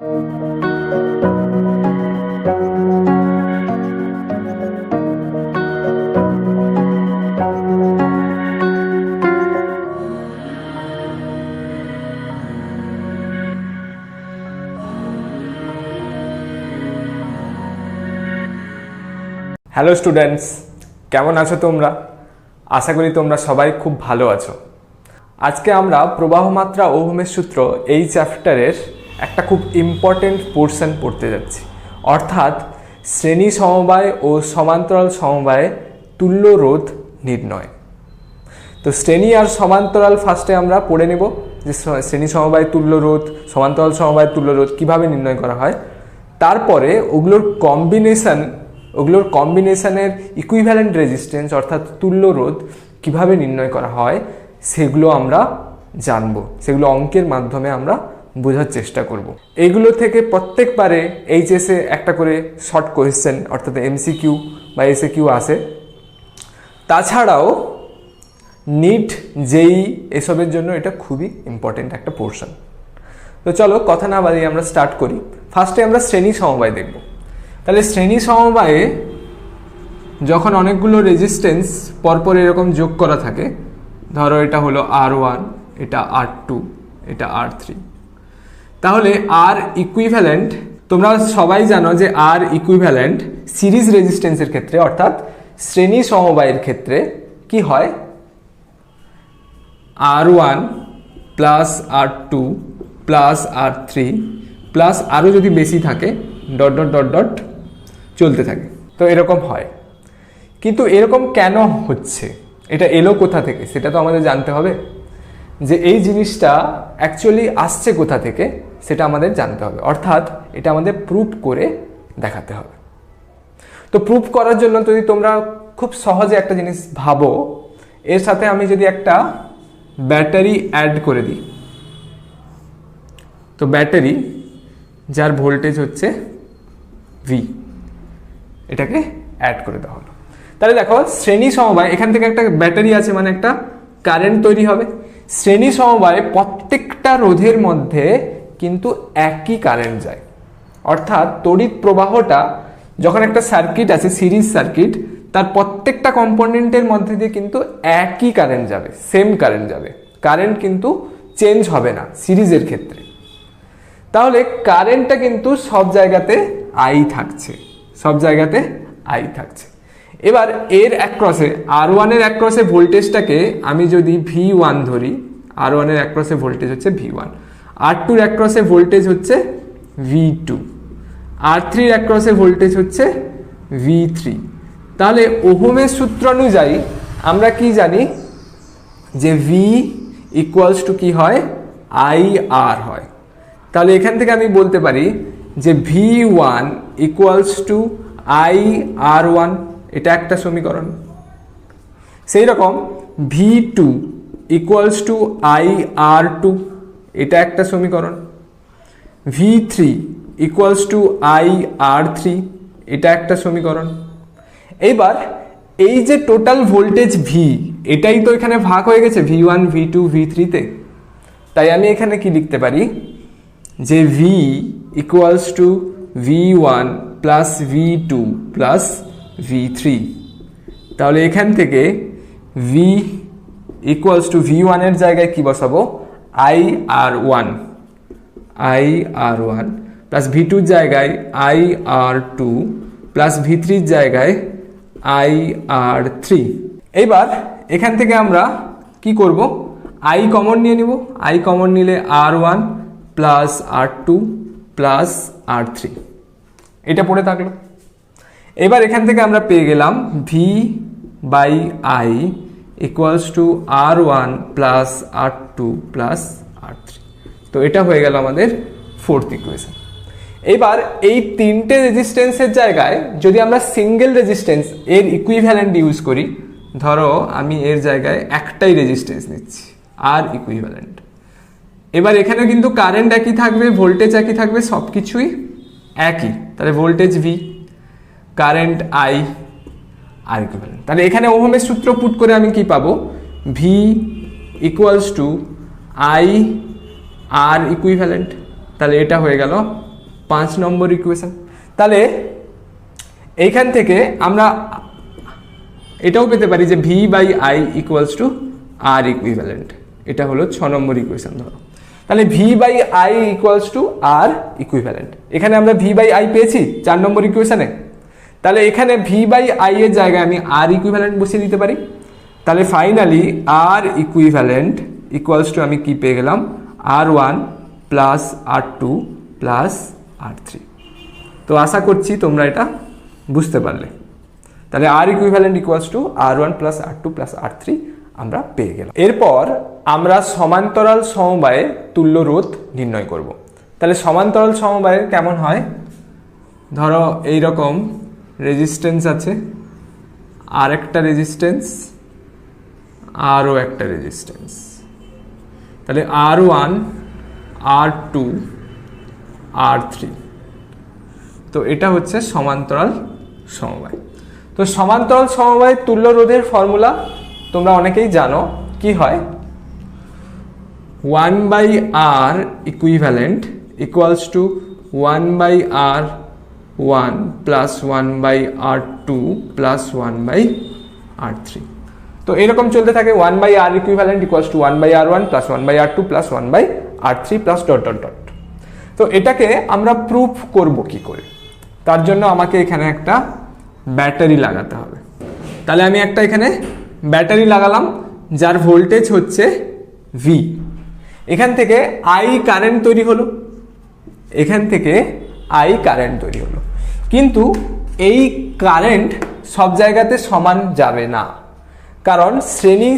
Hello students, কেমন আছো তোমরা? আশা করি তোমরা সবাই খুব ভালো আছো। আজকে আমরা প্রবাহমাত্রা ও ওহমের সূত্র এই চ্যাপ্টারের একটা খুব ইম্পর্টেন্ট পোর্শন পড়তে যাচ্ছি, অর্থাৎ শ্রেণী সমবায় ও সমান্তরাল সমবায়ে তুল্য রোধ নির্ণয়। তো শ্রেণী আর সমান্তরাল ফার্স্টে আমরা পড়ে নেব যে শ্রেণী সমবায় তুল্য রোধ, সমান্তরাল সমবায় তুল্য রোধ কীভাবে নির্ণয় করা হয়। তারপরে ওগুলোর কম্বিনেশনের ইকুইভ্যালেন্ট রেজিস্ট্যান্স অর্থাৎ তুল্য রোধ কীভাবে নির্ণয় করা হয় সেগুলো আমরা জানব, সেগুলো অঙ্কের মাধ্যমে আমরা বোঝার চেষ্টা করব। এগুলো থেকে প্রত্যেকবারে এইচএসে একটা করে শর্ট কোয়েশ্চেন অর্থাৎ এমসিকিউ বা এসএকিউ আসে। তাছাড়াও নিট, জেই এসবের জন্য এটা খুবই ইম্পর্টেন্ট একটা পোর্শন। তো চলো কথা না বাড়িয়ে আমরা স্টার্ট করি। ফার্স্টে আমরা শ্রেণী সমবায় দেখব। তাহলে শ্রেণী সমবায়ে যখন অনেকগুলো রেজিস্ট্যান্স পরপর এরকম যোগ করা থাকে, ধরো এটা হলো R1, এটা R2, এটা R3, তাহলে R ইকুইভ্যালেন্ট, তোমরা সবাই জানো যে R ইকুইভ্যালেন্ট সিরিজ রেজিস্ট্যান্সের ক্ষেত্রে অর্থাৎ শ্রেণী সমবায়ের ক্ষেত্রে কি হয়, R1 plus R2 plus R3 plus আরও যদি বেশি থাকে ডট ডট ডট ডট চলতে থাকে। তো এরকম হয়, কিন্তু এরকম কেন হচ্ছে, এটা এলো কোথা থেকে সেটা তো আমাদের জানতে হবে। যে এই জিনিসটা অ্যাকচুয়ালি আসছে কোথা থেকে সেটা আমাদের জানতে হবে, অর্থাৎ এটা আমাদের প্রুফ করে দেখাতে হবে। তো প্রুফ করার জন্য যদি তোমরা খুব সহজে একটা জিনিস ভাবো, এর সাথে আমি যদি একটা ব্যাটারি অ্যাড করে দিই, তো ব্যাটারি যার ভোল্টেজ হচ্ছে V, এটাকে অ্যাড করে দেওয়া হলো। তাহলে দেখো শ্রেণী সমবায়, এখান থেকে একটা ব্যাটারি আছে মানে একটা কারেন্ট তৈরি হবে। শ্রেণী সমবায়ে প্রত্যেকটা রোধের মধ্যে কিন্তু একই কারেন্ট যায়, অর্থাৎ তড়িৎ প্রবাহটা যখন একটা সার্কিট আছে সিরিজ সার্কিট, তার প্রত্যেকটা কম্পোনেন্টের মধ্যে দিয়ে কিন্তু একই কারেন্ট যাবে, সেম কারেন্ট যাবে, কারেন্ট কিন্তু চেঞ্জ হবে না সিরিজের ক্ষেত্রে। তাহলে কারেন্টটা কিন্তু সব জায়গাতে আই থাকছে, সব জায়গাতে আই থাকছে। এবার এর অ্যাক্রসে R1 এর অ্যাক্রসে ভোল্টেজটাকে আমি যদি V1 ধরি, R1 এর অ্যাক্রসে ভোল্টেজ হচ্ছে V1, R2 এর অ্যাক্রসে ভোল্টেজ হচ্ছে V2, R3 এর অ্যাক্রসে ভোল্টেজ হচ্ছে V3। তাহলে ওহমের সূত্র অনুযায়ী আমরা কি জানি যে V ইকুয়ালস টু কি হয়, IR হয়। তাহলে এখান থেকে আমি বলতে পারি যে V1 ইকুয়ালস টু IR1, এটা একটা সমীকরণ। সেই রকম V2 ইকুয়ালস টু IR2, এটা একটা সমীকরণ। V3 ইকুয়ালস টু IR3, এটা একটা সমীকরণ। এইবার এই যে টোটাল ভোল্টেজ V, এটাই তো এখানে ভাগ হয়ে গেছে V1, V2, V3 তে। তাই আমি এখানে কি লিখতে পারি যে V equals two V1 plus V2 plus V3। তাহলে এখান থেকে V ইকুয়ালস টু V1 এর জায়গায় কি বসাবো, IR1 প্লাস V2 জায়গায় IR2 প্লাস V3 জায়গায় IR3। এইবার এখান থেকে আমরা কি করব, I কমন নিয়ে নিব। I কমন নিলে R1 plus R2 plus R3, এটা পড়ে থাকলো। এবার এখান থেকে আমরা পেয়ে গেলাম V by I equals to R1 plus R2 plus R3। তো এটা হয়ে গেল আমাদের ফোর্থ ইকুয়েশন। এবার এই তিনটে রেজিস্ট্যান্সের জায়গায় যদি আমরা সিঙ্গেল রেজিস্ট্যান্স এর ইকুইভ্যালেন্ট ইউজ করি, ধরো আমি এর জায়গায় একটাই রেজিস্ট্যান্স নিচ্ছি আর ইকুইভ্যালেন্ট। এবার এখানে কিন্তু কারেন্ট একই থাকবে, ভোল্টেজ একই থাকবে, সব কিছুই একই। তাহলে voltage V, current I, R equivalent. তাহলে এখানে ওহমের সূত্র পুট করে আমি কি পাবো, V equals to I R equivalent. তাহলে এটা হয়ে গেল 5 নম্বর ইকুয়েশন। তাহলে এইখান থেকে আমরা এটাও পেতে পারি যে V by I equals to R equivalent, এটা হলো 6 নম্বর ইকুয়েশন ধরো। তাহলে V by I equals to R equivalent, এখানে আমরা ভি বাই আই পেয়েছি 4 নম্বর ইকুয়েশনে। তাহলে এখানে ভি বাই আই এর জায়গায় আমি আর ইকুইভ্যালেন্ট বসিয়ে দিতে পারি। তাহলে finally R equivalent equals to আমি কি পেয়ে গেলাম, R1 plus R2 plus R3। তো আশা করছি তোমরা এটা বুঝতে পারলে। তাহলে আর equivalent equals to R1 plus R2 plus R3 আমরা পেয়ে গেলাম। এরপর আমরা সমান্তরাল সমবায়ে তুল্য রোধ নির্ণয় করব। তাহলে সমান্তরাল সমবায়ে কেমন হয়, ধরো এইরকম রেজিস্ট্যান্স আছে, আর একটা রেজিস্ট্যান্স, আরও একটা রেজিস্ট্যান্স। তাহলে R1 R2 R3, তো এটা হচ্ছে সমান্তরাল সমবায়। তো সমান্তরাল সমবায় তুল্য রোধের ফর্মুলা তোমরা অনেকেই জানো, কি হয়, 1/R equivalent equals to 1/R1 plus 1/R2 plus 1/R3। তো এরকম চলতে থাকে, 1/R equivalent equals to 1/R1 plus 1/R2 plus 1/R3 plus dot dot dot. তো এটাকে আমরা প্রুফ করব কি করে, তার জন্য আমাকে এখানে একটা ব্যাটারি লাগাতে হবে। তাহলে আমি একটা এখানে ব্যাটারি লাগালাম, যার ভোল্টেজ হচ্ছে ভি। এখান থেকে আই কারেন্ট তৈরি হলো, এখান থেকে আই কারেন্ট তৈরি হলো, কিন্তু এই কারেন্ট সব জায়গাতে সমান যাবে না, কারণ শ্রেণী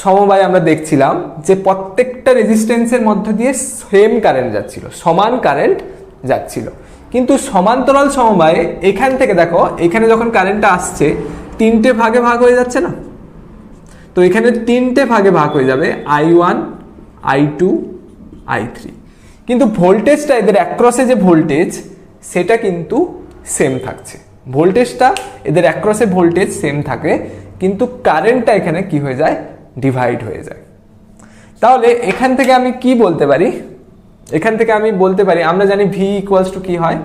সমবায় আমরা দেখছিলাম যে প্রত্যেকটা রেজিস্ট্যান্সের মধ্য দিয়ে সেম কারেন্ট যাচ্ছিল, সমান কারেন্ট যাচ্ছিল। কিন্তু সমান্তরাল সমবায়ে এখান থেকে দেখো, এখানে যখন কারেন্টটা আসছে 3টে ভাগে ভাগ হয়ে যাচ্ছে না, তো এখানে 3টে ভাগে ভাগ হয়ে যাবে, I1 I2 I3, কিন্তু ভোল্টেজটা এদের অ্যাক্রসে যে ভোল্টেজ সেটা কিন্তু সেম থাকছে, ভোল্টেজটা এদের অ্যাক্রসে ভোল্টেজ সেম থাকে, কিন্তু কারেন্টটা এখানে কি হয়ে যায়, ডিভাইড হয়ে যায়। তাহলে এখান থেকে আমি কি বলতে পারি, এখান থেকে আমি বলতে পারি, আমরা জানি ভি ইকুয়ালস টু কি হয়,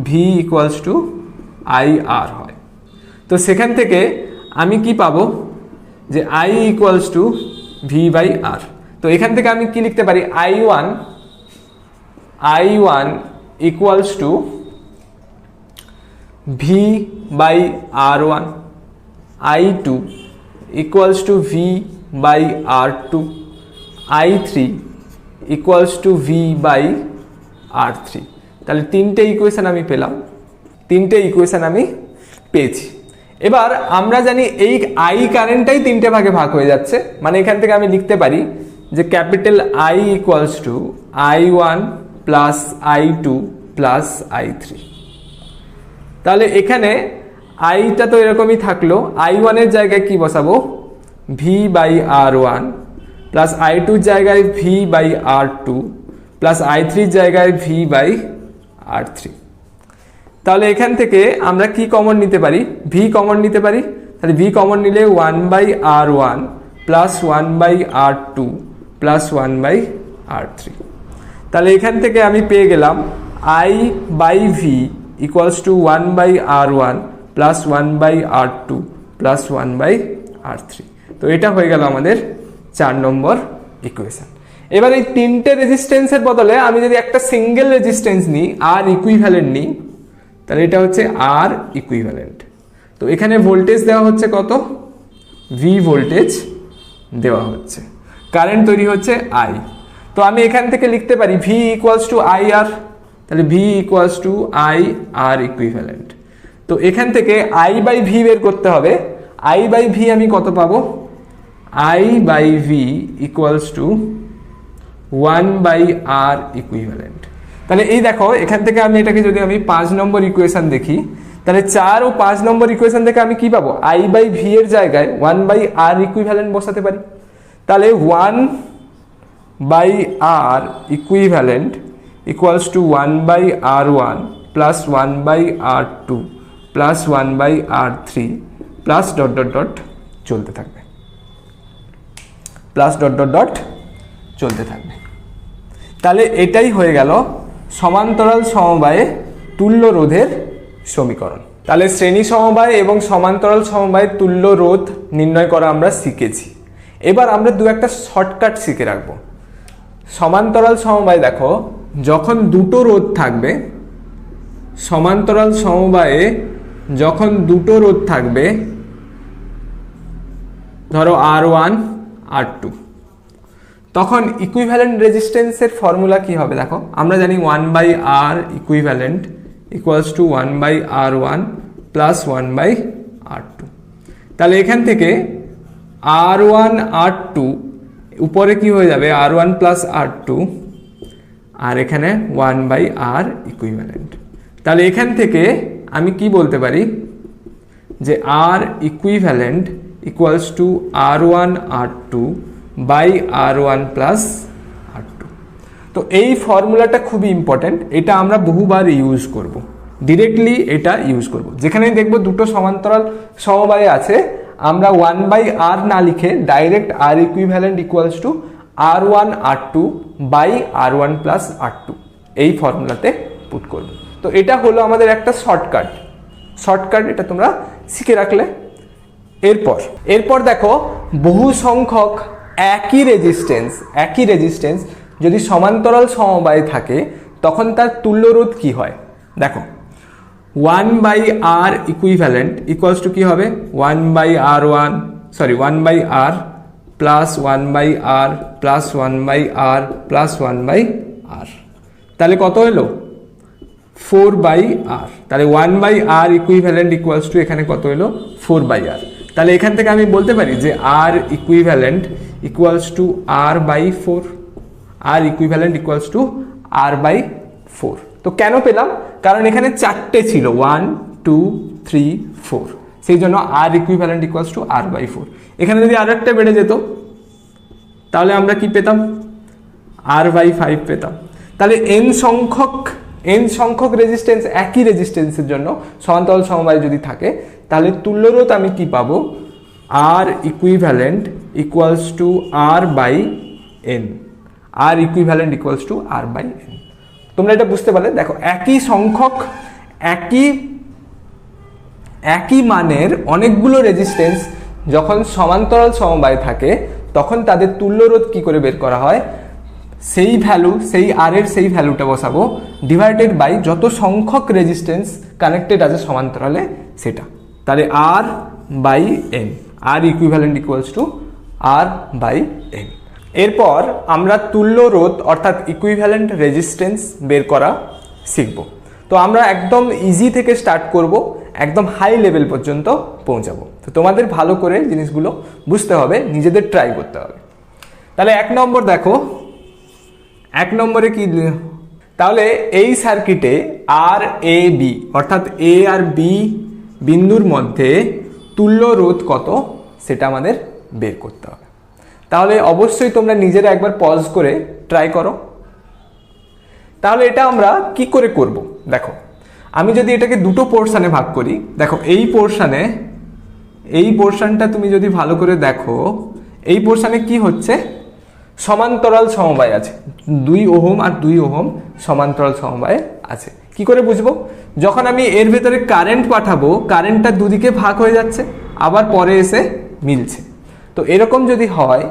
V equals to I R হয়। তো সেখান থেকে আমি কি পাবো, যে I equals to V by R. তো এখান থেকে আমি কি লিখতে পারি, I1 equals to V by R1, I2 equals to V by R2, I3 equals to V by R3। তাহলে 3টে ইকুয়েশন আমি পেলাম, 3টে ইকুয়েশন আমি পেয়েছি। এবার আমরা জানি এই আই কারেন্টটাই 3টে ভাগে ভাগ হয়ে যাচ্ছে, মানে এখান থেকে আমি লিখতে পারি যে capital I equals two I1 plus I2 plus I3। তাহলে এখানে আইটা তো এরকমই থাকলো, I1 এর জায়গায় কি বসাবো, V by R1 plus I2 জায়গায় V by R2 plus I3 জায়গায় ভি বাই R3। তাহলে এখান থেকে আমরা কি কমন নিতে পারি, ভি কমন নিতে পারি। তাহলে ভি কমন নিলে 1/R1 plus 1/R2 plus 1/R3। তাহলে এখান থেকে আমি পেয়ে গেলাম I by V equals to 1/R1 plus 1/R2 plus 1/R3। তো এটা হয়ে গেল আমাদের 4 নম্বর ইকুয়েশন। এবার এই 3টে রেজিস্ট্যান্সের বদলে আমি যদি একটা সিঙ্গেল রেজিস্ট্যান্স নিই, আর ইকুইভ্যালেন্ট নিই, তাহলে এটা হচ্ছে আর ইকুইভ্যালেন্ট। তো এখানে ভোল্টেজ দেওয়া হচ্ছে কত, ভি ভোল্টেজ দেওয়া হচ্ছে, কারেন্ট তৈরি হচ্ছে আই। তো আমি এখান থেকে লিখতে পারি V equals to I R, তাহলে V equals to I R equivalent. তো এখান থেকে আই বাই ভি বের করতে হবে, আই বাই ভি আমি কত পাবো, I by V equals to 1/R equivalent. তাহলে এই দেখো, এখান থেকে আমি এটাকে যদি আমি 5 নম্বর ইকুয়েশন দেখি, তাহলে 4 ও 5 নম্বর ইকুয়েশন থেকে আমি কি পাবো, আই বাই ভি এর জায়গায় 1/R ইকুইভ্যালেন্ট বসাতে পারি। তাহলে 1/R equivalent equals to 1/R1 plus 1/R2 plus 1/R3 plus dot dot dot চলতে থাকবে, প্লাস ডট ডট ডট চলতে থাকবে। তাহলে এটাই হয়ে গেল সমান্তরাল সমবায়ে তুল্য রোধের সমীকরণ। তাহলে শ্রেণী সমবায় এবং সমান্তরাল সমবায়ে তুল্য রোধ নির্ণয় করা আমরা শিখেছি। এবার আমরা দু একটা শর্টকাট শিখে রাখবো। সমান্তরাল সমবায় দেখো, যখন দুটো রোধ থাকবে, সমান্তরাল সমবায়ে যখন দুটো রোধ থাকবে, ধরো R1 R2, তখন ইকুইভ্যালেন্ট রেজিস্ট্যান্সের ফর্মুলা কি হবে দেখো, আমরা জানি 1/R equivalent equals to 1/R1 plus 1/R2। তাহলে এখান থেকে R1 R2 উপরে কি হয়ে যাবে, R1 প্লাস R2, আর এখানে 1/R ইকুইভ্যালেন্ট। তাহলে এখান থেকে আমি কি বলতে পারি যে R equivalent equals to R1 R2 by R1 plus R2। তো এই ফর্মুলাটা খুবই ইম্পর্টেন্ট, এটা আমরা বহুবার ইউজ করব, ডিরেক্টলি এটা ইউজ করব। যেখানে দেখবো দুটো সমান্তরাল সমবায়ে আছে, আমরা 1/R না লিখে direct R equivalent equals to R1 R2 by R1 plus R2 এই ফর্মুলাতে পুট করব। তো এটা হলো আমাদের একটা শর্টকাট, এটা তোমরা শিখে রাখলে। এরপর দেখো, বহু সংখ্যক একই রেজিস্ট্যান্স যদি সমান্তরাল সমবায়ে থাকে তখন তার তুল্য রোধ কি হয় দেখো, 1/R ইকুইভ্যালেন্ট ইকুয়ালস টু কি হবে, 1/R plus 1/R plus 1/R plus 1/R। তাহলে কত হলো, 4/R। তাহলে 1/R ইকুইভ্যালেন্ট ইকুয়ালস টু এখানে কত হলো, 4/R। তাহলে এখান থেকে আমি বলতে পারি যে R equivalent equals two R/4, R equivalent equals two R/4। তো কেন পেলাম, কারণ এখানে চারটে ছিল, 1 2 3 4, সেই জন্য R equivalent equals two R/4। এখানে যদি আর একটা বেড়ে যেত তাহলে আমরা কি পেতাম, R/5 পেতাম। তাহলে n সংখ্যক রেজিস্ট্যান্স, একই রেজিস্ট্যান্সের জন্য সমান্তরাল সমবায় যদি থাকে, তাহলে তুল্য রোধ আমি কি পাবো, R equivalent equals two R/n, R equivalent equals two R/n। তোমরা এটা বুঝতে পারলে। দেখো, একই সংখ্যক একই মানের অনেকগুলো রেজিস্ট্যান্স যখন সমান্তরাল সমবায় থাকে তখন তাদের তুল্য রোধ কি করে বের করা হয়, সেই R এর সেই ভ্যালুটা বসাবো ডিভাইডেড বাই যত সংখ্যক রেজিস্ট্যান্স কানেক্টেড আছে সমান্তরালে সেটা। তাহলে R/n, R equivalent equals two R/n। এরপর আমরা তুল্য রোধ অর্থাৎ ইকুইভ্যালেন্ট রেজিস্ট্যান্স বের করা শিখব। তো আমরা একদম ইজি থেকে স্টার্ট করব, একদম হাই লেভেল পর্যন্ত পৌঁছাবো। তো তোমাদের ভালো করে জিনিসগুলো বুঝতে হবে, নিজেদের ট্রাই করতে হবে। তাহলে 1 নম্বর দেখো, 1 নম্বরে কি, তাহলে এই সার্কিটে RAB অর্থাৎ A আর B বিন্দুর মধ্যে তুল্য রোধ কত সেটা আমাদের বের করতে হবে। তাহলে অবশ্যই তোমরা নিজেরা একবার পজ করে ট্রাই করো। তাহলে এটা আমরা কি করে করব দেখো, আমি যদি এটাকে দুটো পোর্শনে ভাগ করি, দেখো এই পোর্শনটা তুমি যদি ভালো করে দেখো, এই পোর্শনে কি হচ্ছে, সমান্তরাল সমবায় আছে, 2 ওহম আর 2 ওহম সমান্তরাল সমবায় আছে। কি করে বুঝবো, যখন আমি এর ভেতরে কারেন্ট পাঠাবো, কারেন্টটা দুদিকে ভাগ হয়ে যাচ্ছে, আবার পরে এসে মিলছে। তো এরকম যদি হয়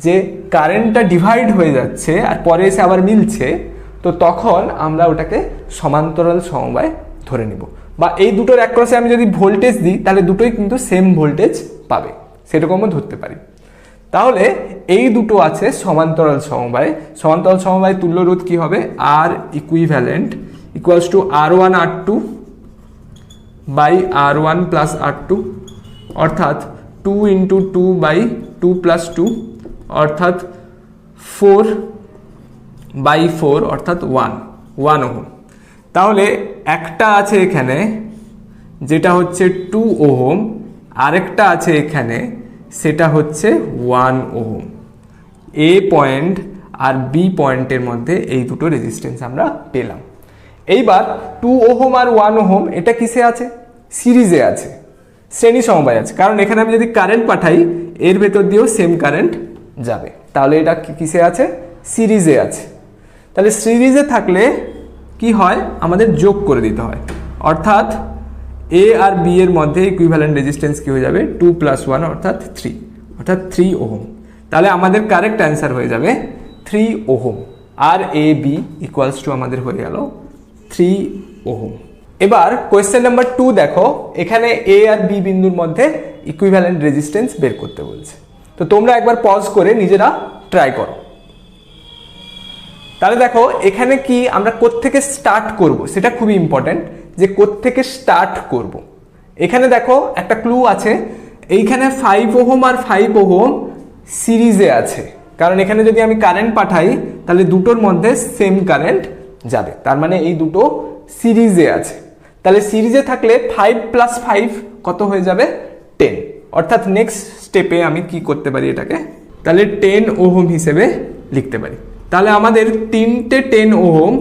যে কারেন্টটা ডিভাইড হয়ে যাচ্ছে আর পরে এসে আবার মিলছে, তো তখন আমরা ওটাকে সমান্তরাল সমবায় ধরে নিব। বা এই দুটোর অ্যাক্রসে আমি যদি ভোল্টেজ দিই তাহলে দুটোই কিন্তু সেম ভোল্টেজ পাবে, সেরকমও ধরতে পারি। তাহলে এই দুটো আছে সমান্তরাল সমবায়। সমান্তরাল সমবায় তুল্য রোধ কি হবে, R equivalent equals to R1 R2 by R1 plus R2, অর্থাৎ 2 × 2 বাই 2 প্লাস 2, অর্থাৎ 4/4, অর্থাৎ 1 ওহম। তাহলে একটা আছে এখানে যেটা হচ্ছে 2 ওহম, আরেকটা আছে এখানে সেটা হচ্ছে 1 ওহম। A পয়েন্ট আর B পয়েন্টের মধ্যে এই দুটো রেজিস্ট্যান্স আমরা পেলাম। এইবার 2 ওহম আর 1 ওহম এটা কিসে আছে, সিরিজে আছে, শ্রেণী সমবায় আছে। কারণ এখানে আমি যদি কারেন্ট পাঠাই এর ভেতর দিয়েও সেম কারেন্ট যাবে, তাহলে এটা কিসে আছে, সিরিজে আছে। তাহলে সিরিজে থাকলে কি হয় আমাদের যোগ করে দিতে হয়, অর্থাৎ এ আর বি এর মধ্যে ইকুইভ্যালেন্ট রেজিস্ট্যান্স কি হয়ে যাবে 2 + 1 অর্থাৎ 3, অর্থাৎ 3 ওহম। তাহলে আমাদের কারেক্ট অ্যান্সার হয়ে যাবে 3 ওহম। আর এ বি ইকুয়ালস টু আমাদের হয়ে গেল 3 ওহম। এবার কোয়েশ্চেন নাম্বার 2 দেখো, এখানে এ আর বি বিন্দুর মধ্যে ইকুইভ্যালেন্ট রেজিস্ট্যান্স বের করতে বলছে। তো তোমরা একবার পজ করে নিজেরা ট্রাই করো। তাহলে দেখো এখানে কি আমরা কোত্থেকে স্টার্ট করব সেটা খুবই ইম্পর্টেন্ট, যে কোত্থেকে স্টার্ট করব। এখানে দেখো একটা ক্লু আছে, এইখানে 5 ওহম আর 5 ওহম সিরিজে আছে, কারণ এখানে যদি আমি কারেন্ট পাঠাই তাহলে দুটোর মধ্যে সেম কারেন্ট যাবে, তার মানে এই দুটো সিরিজে আছে। তাহলে সিরিজে থাকলে 5 + 5 কত হয়ে যাবে 10, অর্থাৎ নেক্সট স্টেপে আমি কি করতে পারি এটাকে, তাহলে 10 ওহম হিসেবে লিখতে পারি। তাহলে আমাদের তিনটে 10 ওহম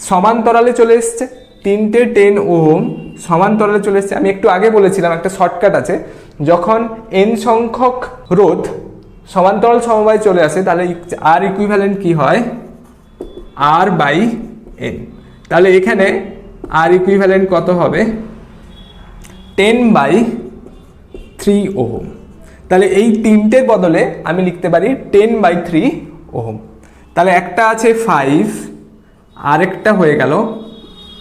সমান্তরালে চলে এসছে, তিনটে 10 ওহম সমান্তরালে চলে এসছে। আমি একটু আগে বলেছিলাম একটা শর্টকাট আছে, যখন n সংখ্যক রোধ সমান্তরাল সমবায়ে চলে আসে তাহলে আর ইকুইভ্যালেন্ট কি হয় R/n। তাহলে এখানে আর ইকুইভ্যালেন্ট কত হবে 10/3 ওহম। তাহলে এই তিনটের বদলে আমি লিখতে পারি 10/3 ওহম। তাহলে একটা আছে 5, আরেকটা হয়ে গেল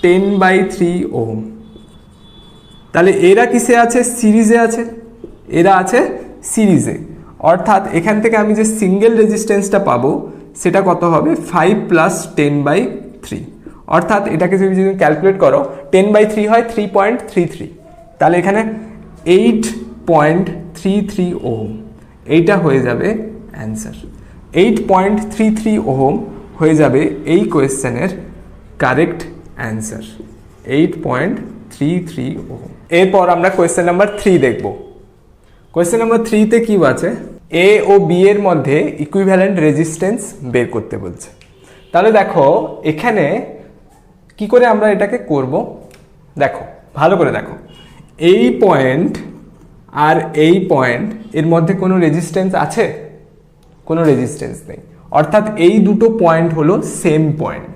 10/3 ওহম। তাহলে এরা কিসে আছে সিরিজে আছে, এরা আছে সিরিজে, অর্থাৎ এখান থেকে আমি যে সিঙ্গেল রেজিস্ট্যান্সটা পাবো সেটা কত হবে 5 + 10/3, অর্থাৎ এটাকে যদি ক্যালকুলেট করো 10/3 হয় 3.33, তাহলে এখানে 8.33 ওহম, এইটা হয়ে যাবে অ্যান্সার। 8.33 ওহম হয়ে যাবে এই কোয়েশ্চেনের কারেক্ট অ্যান্সার, 8.33 ওহম। এরপর আমরা কোয়েশ্চেন নাম্বার 3 দেখব। কোয়েশ্চেন নাম্বার 3-তে কি আছে, এ ও বি এর মধ্যে ইকুইভ্যালেন্ট রেজিস্ট্যান্স বের করতে বলছে। তাহলে দেখো এখানে কি করে আমরা এটাকে করব, দেখো ভালো করে দেখো, এই পয়েন্ট আর এই পয়েন্ট এর মধ্যে কোনো রেজিস্ট্যান্স আছে, কোনো রেজিস্ট্যান্স নেই, অর্থাৎ এই দুটো পয়েন্ট হলো সেম পয়েন্ট।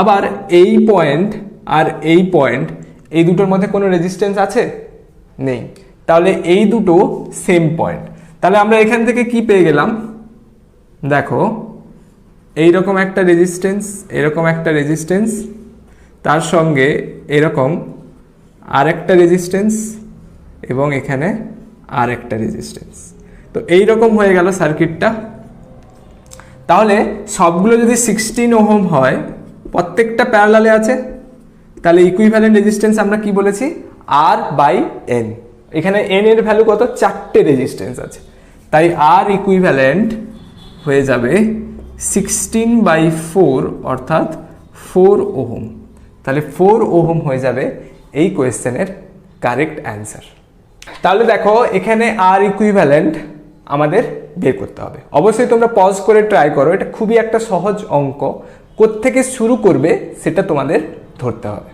আবার এই পয়েন্ট আর এই পয়েন্ট এই দুটোর মধ্যে কোনো রেজিস্ট্যান্স আছে, নেই, তাহলে এই দুটো সেম পয়েন্ট। তাহলে আমরা এখান থেকে কি পেয়ে গেলাম, দেখো এইরকম একটা রেজিস্ট্যান্স, এরকম একটা রেজিস্ট্যান্স, তার সঙ্গে এরকম আরেকটা রেজিস্ট্যান্স এবং এখানে আরেকটা রেজিস্ট্যান্স। তো এইরকম হয়ে গেল সার্কিটটা। তাহলে সবগুলো যদি 16 ওহম হয়, প্রত্যেকটা প্যারালালে আছে, তাহলে ইকুইভ্যালেন্ট রেজিস্ট্যান্স আমরা কি বলেছি R/n। এখানে n এর ভ্যালু কত, 4টে রেজিস্ট্যান্স আছে, তাই R ইকুইভ্যালেন্ট হয়ে যাবে 16/4 অর্থাৎ 4 ওহম। তাহলে 4 ওহম হয়ে যাবে এই কোয়েশ্চেনের কারেক্ট অ্যান্সার। তাহলে দেখো এখানে R ইকুইভ্যালেন্ট আমাদের বের করতে হবে। অবশ্যই তোমরা পজ করে ট্রাই করো, এটা খুবই একটা সহজ অঙ্ক, কোত্থেকে শুরু করবে সেটা তোমাদের ধরতে হবে।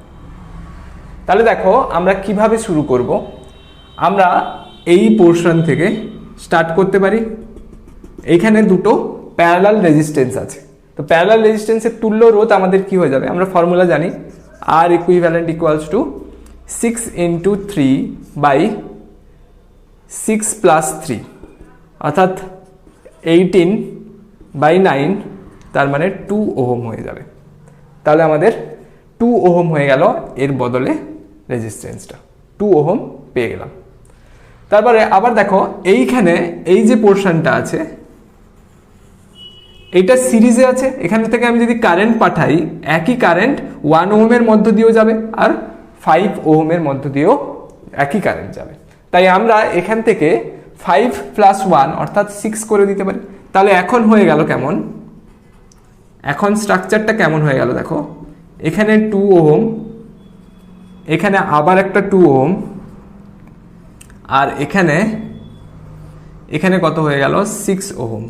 তাহলে দেখো আমরা কিভাবে শুরু করব, আমরা এই পোর্শন থেকে স্টার্ট করতে পারি। এইখানে দুটো প্যারালাল রেজিস্ট্যান্স আছে, তো প্যারালাল রেজিস্ট্যান্সের তুল্য রোধ আমাদের কি হয়ে যাবে, আমরা ফর্মুলা জানি R ইকুইভ্যালেন্ট ইকুয়ালস টু 6 × 3/6 + 3, অর্থাৎ 18/9, তার মানে 2 ওহম হয়ে যাবে। তাহলে আমাদের 2 ওহম হয়ে গেল এর বদলে রেজিস্ট্যান্সটা, 2 ওহম পেয়ে গেলাম। তারপরে আবার দেখো এইখানে এই যে পোর্শনটা আছে এইটা সিরিজে আছে, এখান থেকে আমি যদি কারেন্ট পাঠাই একই কারেন্ট 1 ওহমের মধ্য দিয়েও যাবে আর 5 ওহমের মধ্য দিয়েও একই কারেন্ট যাবে, তাই আমরা এখান থেকে 5 + 1 অর্থাৎ 6 করে দিতে পারি। তাহলে এখন হয়ে গেল কেমন, এখন স্ট্রাকচারটা কেমন হয়ে গেল দেখো, এখানে 2 ওহম, এখানে আবার একটা 2 ওহম, আর এখানে এখানে কত হয়ে গেল 6 ওহম,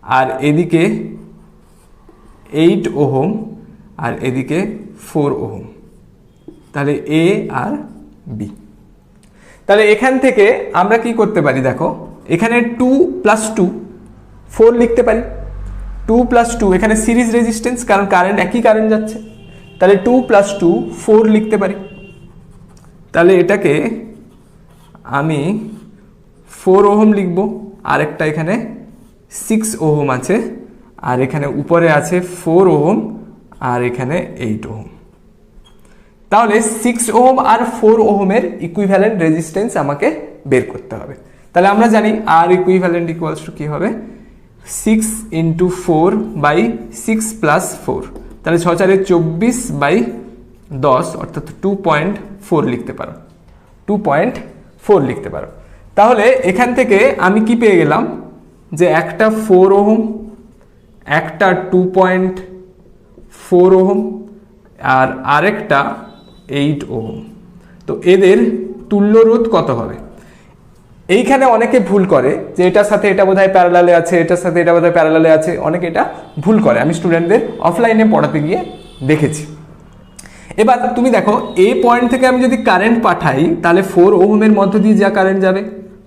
আর এদিকে 8 ওহম, আর এদিকে 4 ওহম। তাহলে এ আর বি। তাহলে এখান থেকে আমরা কি করতে পারি, দেখো এখানে 2 + 2 4 লিখতে পারি, 2 প্লাস 2 এখানে সিরিজ রেজিস্ট্যান্স, কারণ কারেন্ট একই কারেন্ট যাচ্ছে, তাহলে 2 প্লাস 2 4 লিখতে পারি। তাহলে এটাকে আমি 4 ওহম লিখব, আরেকটা এখানে 6 ওহম আছে, আর এখানে উপরে আছে 4 ওহম, আর এখানে 8 ওহম। তাহলে 6 ওহম আর 4 ওহমের ইকুইভ্যালেন্ট রেজিস্ট্যান্স আমাকে বের করতে হবে। তাহলে আমরা জানি আর ইকুইভ্যালেন্ট ইকুয়ালস টু কি হবে, 6 ইন্টু 4 বাই 6 প্লাস 4, তাহলে 6 4 24 বাই 10 অর্থাৎ 2.4 লিখতে পারো, 2.4 লিখতে পারো। তাহলে এখান থেকে আমি কি পেয়ে গেলাম, যে একটা 4 ওহম, একটা 2.4 ওহম, আর আরেকটা 8 ওহম। তো এদের তুল্য রোধ কত হবে? এইখানে অনেকে ভুল করে যে এটার সাথে এটা বোধহয় প্যারালালে আছে, এটার সাথে এটা বোধহয় প্যারালালে আছে, অনেকে এটা ভুল করে, আমি স্টুডেন্টদের অফলাইনে পড়াতে গিয়ে দেখেছি। এবার তুমি দেখো এই পয়েন্ট থেকে আমি যদি কারেন্ট পাঠাই, তাহলে 4 ওহমের মধ্য দিয়ে যা কারেন্ট যাবে,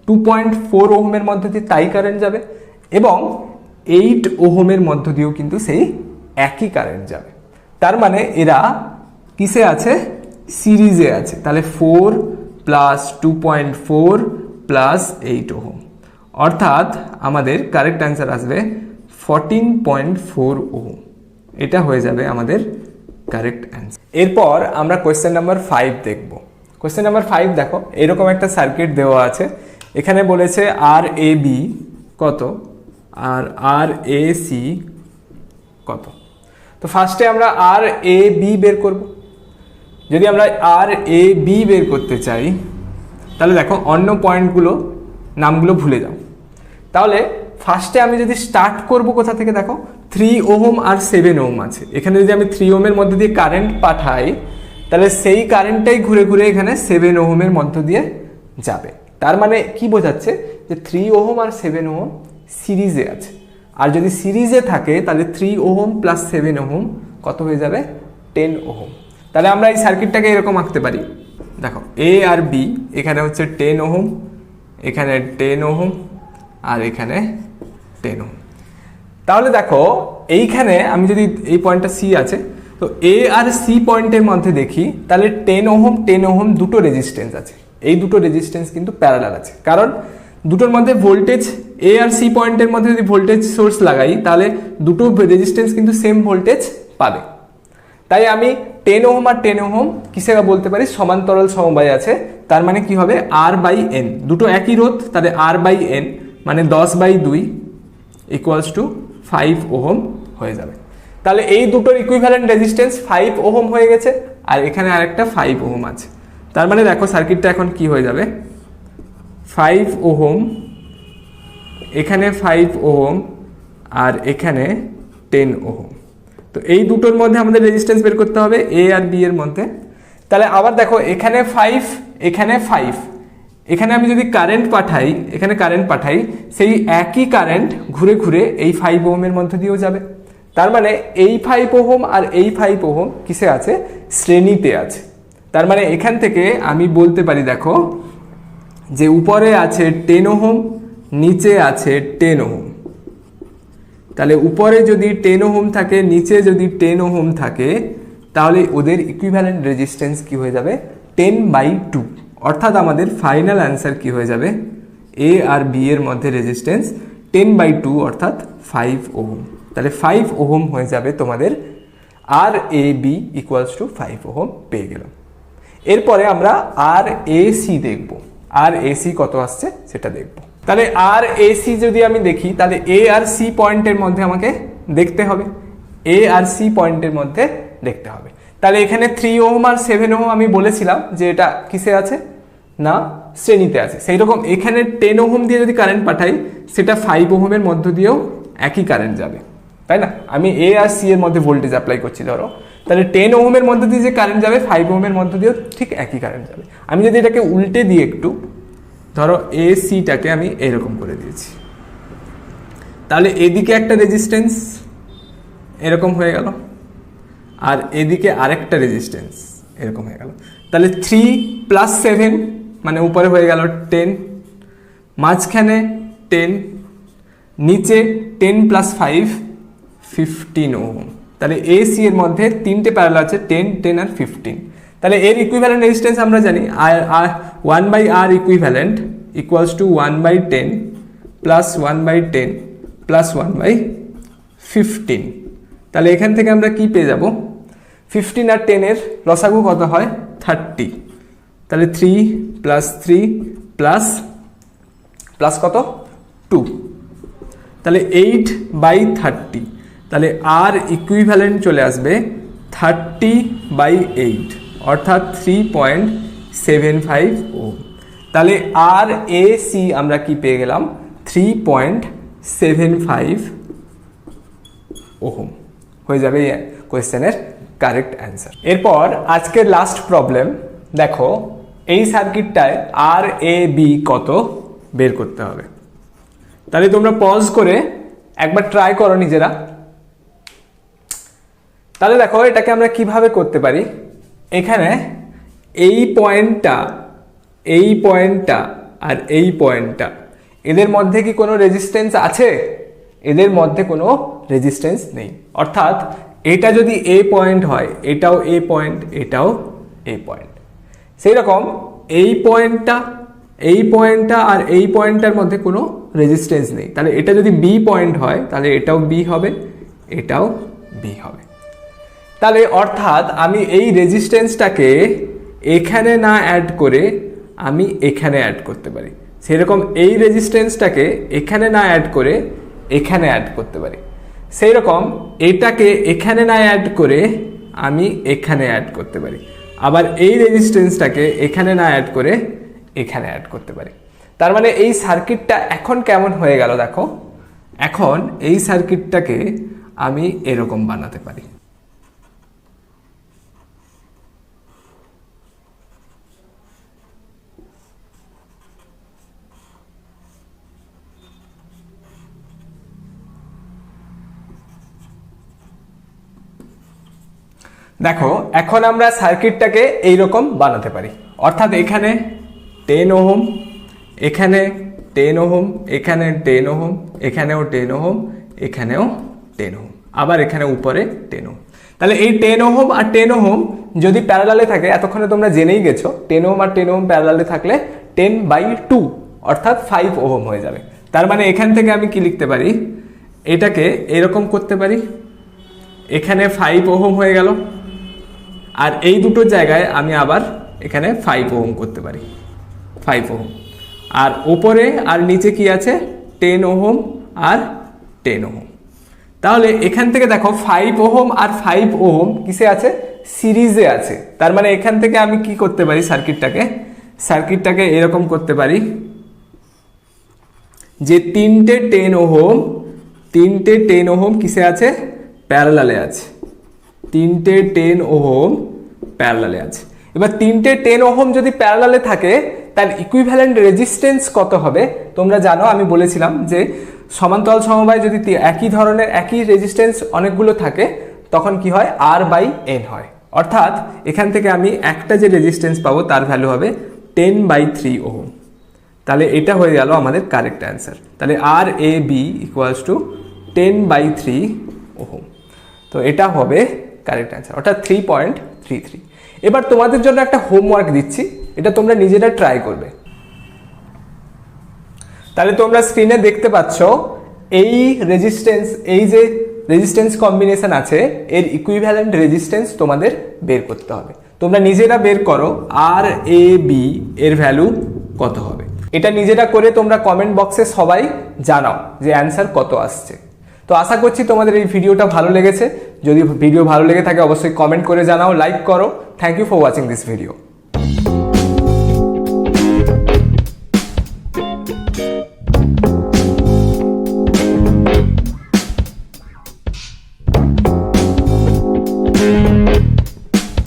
2.4 ওহমের মধ্য দিয়ে তাই কারেন্ট যাবে, এবং 8 ওহমের মধ্য দিয়েও কিন্তু সেই একই কারেন্ট যাবে। তার মানে এরা কিসে আছে, সিরিজে আছে। তাহলে 4 প্লাস 2.4 প্লাস 8 ওহম, অর্থাৎ আমাদের কারেক্ট অ্যান্সার আসবে 14.4 ওহম। এটা হয়ে যাবে আমাদের কারেক্ট অ্যান্সার। এরপর আমরা কোয়েশ্চেন নাম্বার 5 দেখব। কোয়েশ্চেন নাম্বার 5 দেখো, এরকম একটা সার্কিট দেওয়া আছে, এখানে বলেছে আর এ বি কত আর আর এ সি কত। তো ফার্স্টে আমরা আর এ বি বের করব। যদি আমরা আর এ বি বের করতে চাই, তাহলে দেখো অন্য পয়েন্টগুলো নামগুলো ভুলে যাও। তাহলে ফার্স্টে আমি যদি স্টার্ট করব কোথা থেকে, দেখো 3 ওহম আর 7 ওহম আছে, এখানে যদি আমি 3 ওহমের মধ্যে দিয়ে কারেন্ট পাঠাই, তাহলে সেই কারেন্টটাই ঘুরে ঘুরে এখানে 7 ওহমের মধ্য দিয়ে যাবে। তার মানে কি বোঝাচ্ছে, যে 3 ওহম আর 7 ওহম সিরিজে আছে, আর যদি সিরিজে থাকে তাহলে 3 ওহম প্লাস 7 ওহম কত হয়ে যাবে, 10 ওহম। তাহলে আমরা এই সার্কিটটাকে এরকম আঁকতে পারি, দেখো এ আর বি, এখানে হচ্ছে 10 ওহম, এখানে 10 ওহম, আর এখানে 10 ওহম। তাহলে দেখো এইখানে আমি যদি এই পয়েন্টটা সি আছে, তো এ আর সি পয়েন্টের মধ্যে দেখি, তাহলে 10 ওহম 10 ওহম দুটো রেজিস্ট্যান্স আছে, এই দুটো রেজিস্ট্যান্স কিন্তু প্যারালাল আছে, কারণ দুটোর মধ্যে ভোল্টেজ, এ আর সি পয়েন্টের মধ্যে যদি ভোল্টেজ সোর্স লাগাই, তাহলে দুটো রেজিস্ট্যান্স কিন্তু সেম ভোল্টেজ পাবে। তাই আমি 10 ওহম আর 10 ওহম কিসে বলতে পারি, সমান্তরাল সমবায় আছে। তার মানে কি হবে, আর বাই এন, দুটো একই রোধ, তাহলে আর বাই এন মানে 10/2 ইকুয়ালস টু 5 ওহম হয়ে যাবে। তাহলে এই দুটোর ইকুইভ্যালেন্ট রেজিস্ট্যান্স 5 ওহম হয়ে গেছে, আর এখানে আরেকটা 5 ওহম আছে। তার মানে দেখো সার্কিটটা এখন কি হয়ে যাবে, 5 ওহম, এখানে 5 ওহম, আর এখানে 10 ওহম। তো এই দুটোর মধ্যে আমাদের রেজিস্ট্যান্স বের করতে হবে, এ আর বি এর মধ্যে। তাহলে আবার দেখো এখানে 5, এখানে 5, এখানে আমি যদি কারেন্ট পাঠাই, এখানে কারেন্ট পাঠাই, সেই একই কারেন্ট ঘুরে ঘুরে এই 5 ওহমের মধ্যে দিয়েও যাবে। তার মানে এই 5 ওহম আর এই 5 ওহম কিসে আছে, শ্রেণীতে আছে। তার মানে এখান থেকে আমি বলতে পারি, দেখো যে উপরে আছে 10 ওহম, নিচে আছে 10 ওহম। তাহলে উপরে যদি 10 ওহম থাকে, নিচে যদি 10 ওহম থাকে, তাহলে ওদের ইকুইভ্যালেন্ট রেজিস্ট্যান্স কি হয়ে যাবে, 10/2। অর্থাৎ আমাদের ফাইনাল অ্যান্সার কি হয়ে যাবে, এ আর বি এর মধ্যে রেজিস্ট্যান্স 10/2 অর্থাৎ 5 ওহম। তাহলে 5 ওহম হয়ে যাবে তোমাদের, আর A B equals two 5 ohm পেয়ে গেলাম। এরপরে আমরা আর এ সি দেখব, আর এ সি কত আসছে সেটা দেখব। তাহলে আর এ সি যদি আমি দেখি, তাহলে এ আর সি পয়েন্টের মধ্যে আমাকে দেখতে হবে, এ আর সি পয়েন্টের মধ্যে দেখতে হবে। তাহলে এখানে 3 ওহম আর 7 ওহম আমি বলেছিলাম যে এটা কিসে আছে না, শ্রেণীতে আছে। সেই রকম এখানে 10 ওহম দিয়ে যদি কারেন্ট পাঠাই, সেটা 5 ওহমের মধ্য দিয়েও একই কারেন্ট যাবে, তাই না? আমি এ আর সি এর মধ্যে ভোল্টেজ অ্যাপ্লাই করছি ধরো, তাহলে 10 ওহমের মধ্যে দিয়ে যে কারেন্ট যাবে, 5 ওহমের মধ্য দিয়েও ঠিক একই কারেন্ট যাবে। আমি যদি এটাকে উল্টে দিই একটু, ধরো এ সিটাকে আমি এরকম করে দিয়েছি, তাহলে এদিকে একটা রেজিস্ট্যান্স এরকম হয়ে গেল, আর এদিকে আরেকটা রেজিস্ট্যান্স এরকম হয়ে গেল। তাহলে 3 + 7 মানে উপরে হয়ে গেল 10, মাঝখানে 10, নিচে 10 + 5 15 ওহম। তাহলে AC এর মধ্যে তিনটে প্যারালাল আছে, 10, 10 আর 15। তাহলে এর ইকুইভ্যালেন্ট রেজিস্ট্যান্স আমরা জানি, 1/R equivalent equals two 1/10 plus 1/10 plus 1/15। তাহলে এখান থেকে আমরা কি পেয়ে যাব, 15 আর 10 এর লসাগু কত হয়, 30। তাহলে 3 প্লাস 3 প্লাস প্লাস কত, 2। তাহলে 8/30। তাহলে আর ইকুইভ্যালেন্ট চলে আসবে 30/8 অর্থাৎ 3.75 ওহম। তাহলে আর এ সি আমরা কি পেয়ে গেলাম, 3.75 ওহম হয়ে যাবে এই কোয়েশ্চেনের কারেক্ট অ্যান্সার। এরপর আজকের লাস্ট প্রবলেম দেখো, এই সার্কিটটায় আর এ বি কত বের করতে হবে। তাহলে তোমরা পজ করে একবার ট্রাই করো নিজেরা। তাহলে দেখো এটাকে আমরা কিভাবে করতে পারি, এখানে এই পয়েন্টটা আর এই পয়েন্টটা, এদের মধ্যে কি কোনো রেজিস্ট্যান্স আছে? এদের মধ্যে কোনো রেজিস্ট্যান্স নেই। অর্থাৎ এটা যদি এ পয়েন্ট হয়, এটাও এ পয়েন্ট, এটাও এ পয়েন্ট। সেই রকম এই পয়েন্টটা আর এই পয়েন্টটার মধ্যে কোনো রেজিস্ট্যান্স নেই। তাহলে এটা যদি বি পয়েন্ট হয়, তাহলে এটাও বি হবে, এটাও বি হবে। তাহলে অর্থাৎ আমি এই রেজিস্ট্যান্সটাকে এখানে না অ্যাড করে আমি এখানে অ্যাড করতে পারি। সেরকম এই রেজিস্ট্যান্সটাকে এখানে না অ্যাড করে এখানে অ্যাড করতে পারি। সেই রকম এটাকে এখানে না অ্যাড করে আমি এখানে অ্যাড করতে পারি। আবার এই রেজিস্ট্যান্সটাকে এখানে না অ্যাড করে এখানে অ্যাড করতে পারি। তার মানে এই সার্কিটটা এখন কেমন হয়ে গেল দেখো, এখন এই সার্কিটটাকে আমি এরকম বানাতে পারি। দেখো এখন আমরা সার্কিটটাকে এইরকম বানাতে পারি। অর্থাৎ এখানে 10 ওহম, এখানে 10 ওহম, এখানে 10 ওহম, এখানেও 10 ওহম, এখানেও 10 ওহম, আবার এখানে উপরে 10 ওহম। তাহলে এই 10 ওহম আর 10 ওহম যদি প্যারালালে থাকে, এতক্ষণে তোমরা জেনেই গেছো 10 ওহম আর 10 ওহম প্যারালালে থাকলে 10/2 অর্থাৎ 5 ওহম হয়ে যাবে। তার মানে এখান থেকে আমি কি লিখতে পারি, এটাকে এরকম করতে পারি, এখানে 5 ওহম হয়ে গেল, আর এই দুটো জায়গায় আমি আবার এখানে 5 ওহম করতে পারি, 5 ওহম। আর ওপরে আর নিচে কি আছে, 10 ওহম আর 10 ওহম। তাহলে এখান থেকে দেখো 5 ওহম আর 5 ওহম কিসে আছে, সিরিজে আছে। তার মানে এখান থেকে আমি কি করতে পারি, সার্কিটটাকে এরকম করতে পারি যে তিনটে 10 ওহম কিসে আছে, প্যারালালে আছে। 10 ওহম প্যারালালে আছে। এবার 10 ওহম যদি প্যারালালে থাকে, তার ইকুইভ্যালেন্ট রেজিস্ট্যান্স কত হবে তোমরা জানো। আমি বলেছিলাম যে সমান্তরাল সমবায় যদি একই ধরনের একই রেজিস্ট্যান্স অনেকগুলো থাকে, তখন কি হয়, R/N হয়। অর্থাৎ এখান থেকে আমি একটা যে রেজিস্ট্যান্স পাবো তার ভ্যালু হবে 10/3 ওহম। তাহলে এটা হয়ে গেল আমাদের কারেক্ট অ্যান্সার। তাহলে RAB ইকুয়ালস টু 10/3 ওহম। তো এটা হবে কারেক্ট অ্যান্সার, অর্থাৎ 3.33। এবার তোমাদের জন্য একটা হোমওয়ার্ক দিচ্ছি, এটা তোমরা নিজেরা ট্রাই করবে। তাহলে তোমরা স্ক্রিনে দেখতে পাচ্ছ এই যে রেজিস্ট্যান্স কম্বিনেশন আছে, এর ইকুইভ্যালেন্ট রেজিস্ট্যান্স তোমাদের বের করতে হবে। তোমরা নিজেরা বের করো RAB এর ভ্যালু কত হবে। এটা নিজেরা করে তোমরা কমেন্ট বক্সে সবাই জানাও যে অ্যান্সার কত আসছে। তো আশা করছি তোমাদের এই ভিডিওটা ভালো লেগেছে। যদি ভিডিও ভালো লেগে থাকে অবশ্যই কমেন্ট করে জানাও, লাইক করো। Thank you for watching this video.